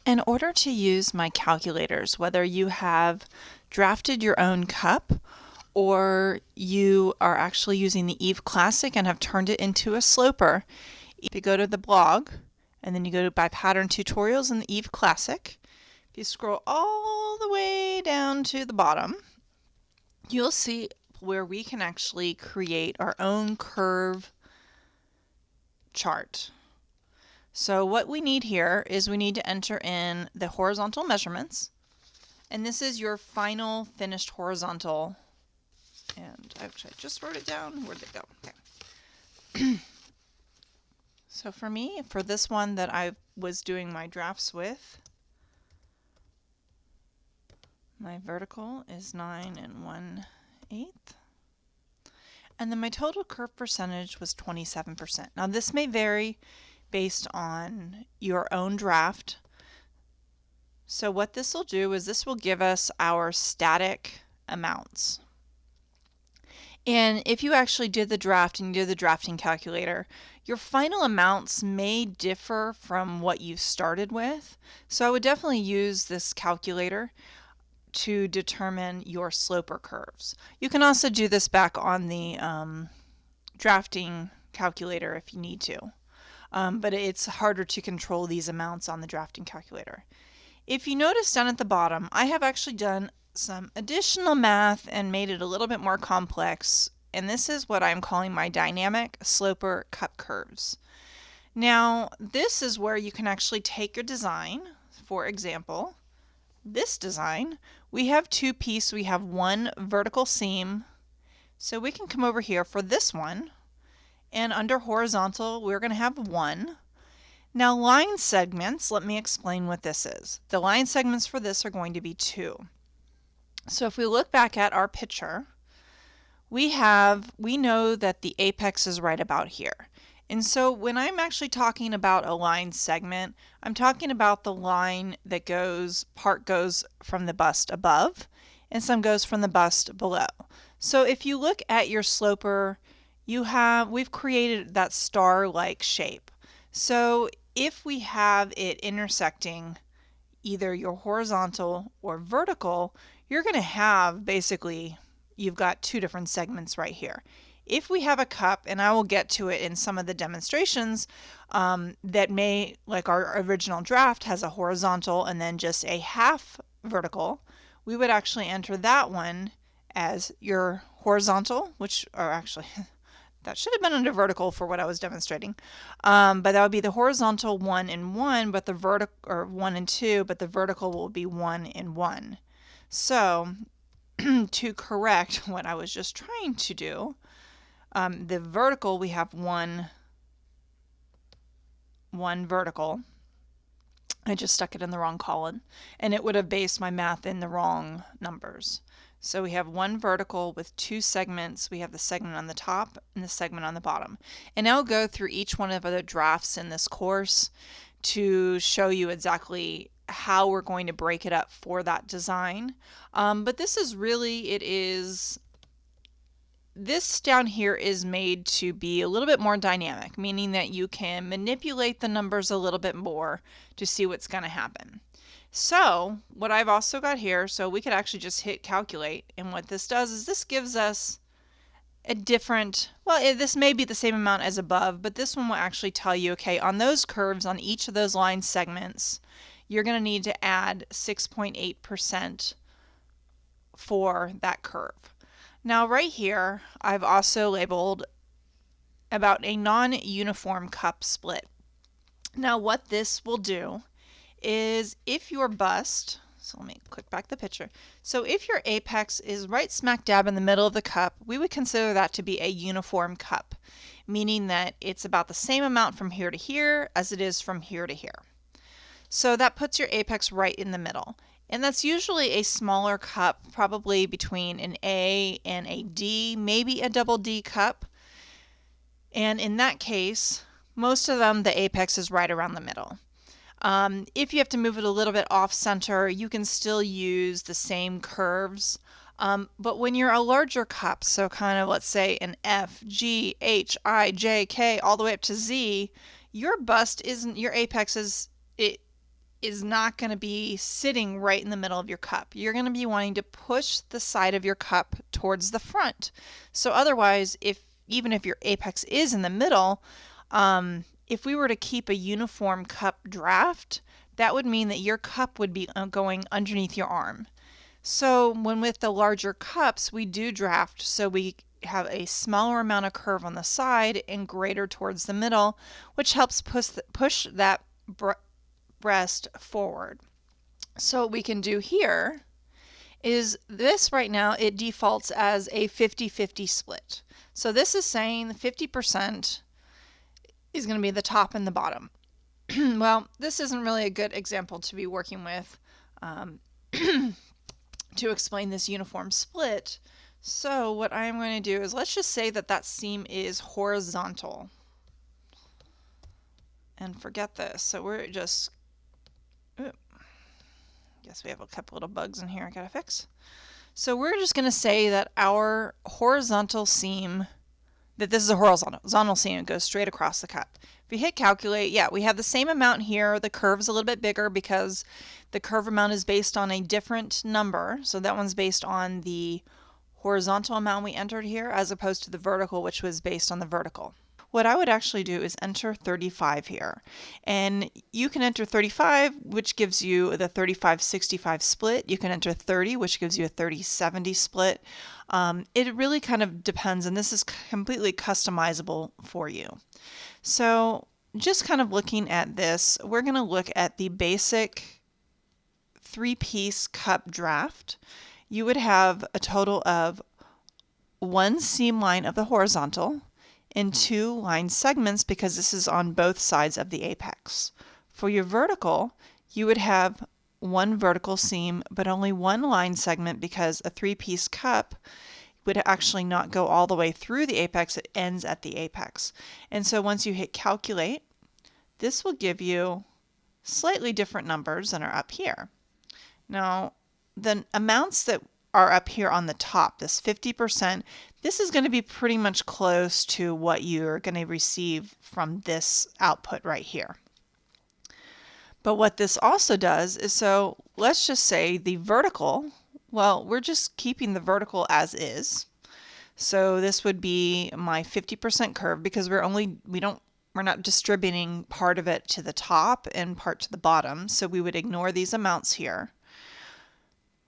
In order to use my calculators, whether you have drafted your own cup or you are actually using the Eve Classic and have turned it into a sloper, if you go to the blog and then you go to by pattern tutorials in the Eve Classic, if you scroll all the way down to the bottom, you'll see where we can actually create our own curve chart. So what we need here is we need to enter in the horizontal measurements, and this is your final finished horizontal, and actually I just wrote it down. Where'd it go? Okay. So for me, for this one that I was doing my drafts with, my vertical is 9 1/8, and then my total curve percentage was 27%. Now this may vary based on your own draft. So what this will do is this will give us our static amounts. And if you actually did the draft and you did the drafting calculator, your final amounts may differ from what you started with. So I would definitely use this calculator to determine your sloper curves. You can also do this back on the drafting calculator if you need to. But it's harder to control these amounts on the drafting calculator. If you notice down at the bottom, I have actually done some additional math and made it a little bit more complex, and this is what I'm calling my dynamic sloper cup curves. Now, this is where you can actually take your design. For example, this design, we have two pieces, we have one vertical seam, so we can come over here for this one, and under horizontal we're going to have 1. Now line segments, let me explain what this is. The line segments for this are going to be 2. So if we look back at our picture, we know that the apex is right about here. And so when I'm actually talking about a line segment, I'm talking about the line that part goes from the bust above and some goes from the bust below. So if you look at your sloper, we've created that star-like shape. So if we have it intersecting either your horizontal or vertical, you're going to have you've got two different segments right here. If we have a cup, and I will get to it in some of the demonstrations, that may, like our original draft has a horizontal and then just a half vertical, we would actually enter that one as your horizontal, that should have been under vertical for what I was demonstrating. But that would be the horizontal 1 and 1, but the vertical, or 1 and 2, but the vertical will be 1 and 1. So to correct what I was just trying to do, the vertical, we have one vertical. I just stuck it in the wrong column, and it would have based my math in the wrong numbers. So we have one vertical with two segments. We have the segment on the top and the segment on the bottom. And I'll go through each one of the drafts in this course to show you exactly how we're going to break it up for that design. But this down here is made to be a little bit more dynamic, meaning that you can manipulate the numbers a little bit more to see what's going to happen. So what I've also got here, so we could actually just hit calculate, and what this does is this gives us a different, this may be the same amount as above, but this one will actually tell you, okay, on those curves, on each of those line segments, you're going to need to add 6.8% for that curve. Now right here, I've also labeled about a non-uniform cup split. Now what this will do is if your bust, so let me click back the picture. So if your apex is right smack dab in the middle of the cup, we would consider that to be a uniform cup, meaning that it's about the same amount from here to here as it is from here to here. So that puts your apex right in the middle. And that's usually a smaller cup, probably between an A and a D, maybe a double D cup. And in that case, most of them, the apex is right around the middle. If you have to move it a little bit off center, you can still use the same curves. But when you're a larger cup, so kind of let's say an F, G, H, I, J, K, all the way up to Z, your apex is, is not going to be sitting right in the middle of your cup. You're going to be wanting to push the side of your cup towards the front. So otherwise, even if your apex is in the middle, if we were to keep a uniform cup draft, that would mean that your cup would be going underneath your arm. So when with the larger cups, we do draft so we have a smaller amount of curve on the side and greater towards the middle, which helps push that breast forward. So what we can do here is this right now, it defaults as a 50-50 split. So this is saying 50% is going to be the top and the bottom. Well, this isn't really a good example to be working with to explain this uniform split. So what I'm going to do is, let's just say that that seam is horizontal. And forget this. So we're just, guess we have a couple little bugs in here I gotta fix. So we're just going to say that our horizontal seam, that this is a horizontal seam, it goes straight across the cup. If we hit calculate, yeah, we have the same amount here. The curve's a little bit bigger because the curve amount is based on a different number. So that one's based on the horizontal amount we entered here as opposed to the vertical, which was based on the vertical. What I would actually do is enter 35 here. And you can enter 35, which gives you the 35-65 split. You can enter 30, which gives you a 30-70 split. It really kind of depends, and this is completely customizable for you. So just kind of looking at this, we're going to look at the basic 3-piece cup draft. You would have a total of 1 seam line of the horizontal and 2 line segments because this is on both sides of the apex. For your vertical, you would have 1 vertical seam but only 1 line segment because a 3-piece cup would actually not go all the way through the apex, it ends at the apex. And so once you hit calculate, this will give you slightly different numbers than are up here. Now, the amounts that are up here on the top, this 50%, this is going to be pretty much close to what you're going to receive from this output right here. But what this also does is, so let's just say the vertical, well, we're just keeping the vertical as is. So this would be my 50% curve because we're not distributing part of it to the top and part to the bottom. So we would ignore these amounts here.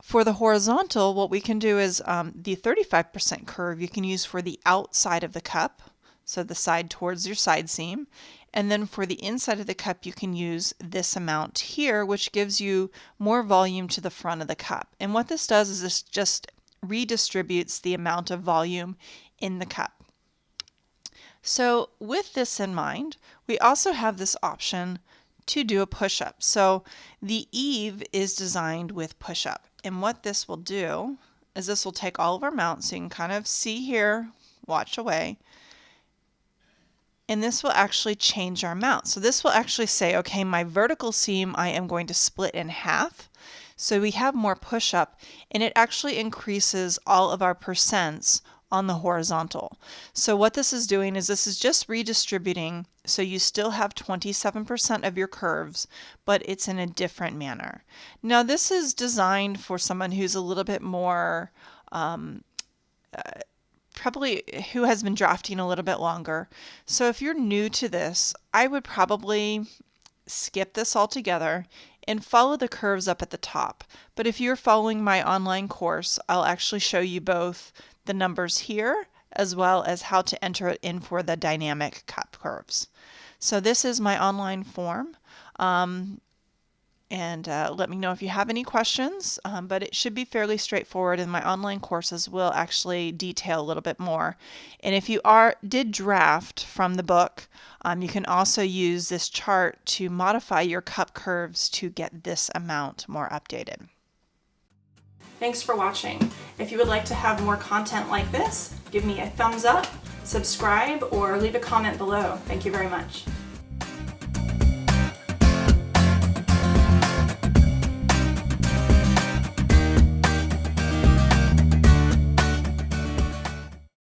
For the horizontal, what we can do is the 35% curve you can use for the outside of the cup, so the side towards your side seam. And then for the inside of the cup, you can use this amount here, which gives you more volume to the front of the cup. And what this does is this just redistributes the amount of volume in the cup. So with this in mind, we also have this option to do a push-up. So the eave is designed with push-up. And what this will do is this will take all of our mounts, so you can kind of see here, watch away, and this will actually change our mount. So this will actually say, okay, my vertical seam I am going to split in half. So we have more push-up, and it actually increases all of our percents on the horizontal. So what this is doing is this is just redistributing, so you still have 27% of your curves, but it's in a different manner. Now this is designed for someone who's a little bit more probably who has been drafting a little bit longer. So if you're new to this, I would probably skip this altogether and follow the curves up at the top. But if you're following my online course, I'll actually show you both the numbers here as well as how to enter it in for the dynamic cup curves. So this is my online form. Let me know if you have any questions, but it should be fairly straightforward, and my online courses will actually detail a little bit more. And if you did draft from the book, you can also use this chart to modify your cup curves to get this amount more updated. Thanks for watching. If you would like to have more content like this, give me a thumbs up, subscribe, or leave a comment below. Thank you very much.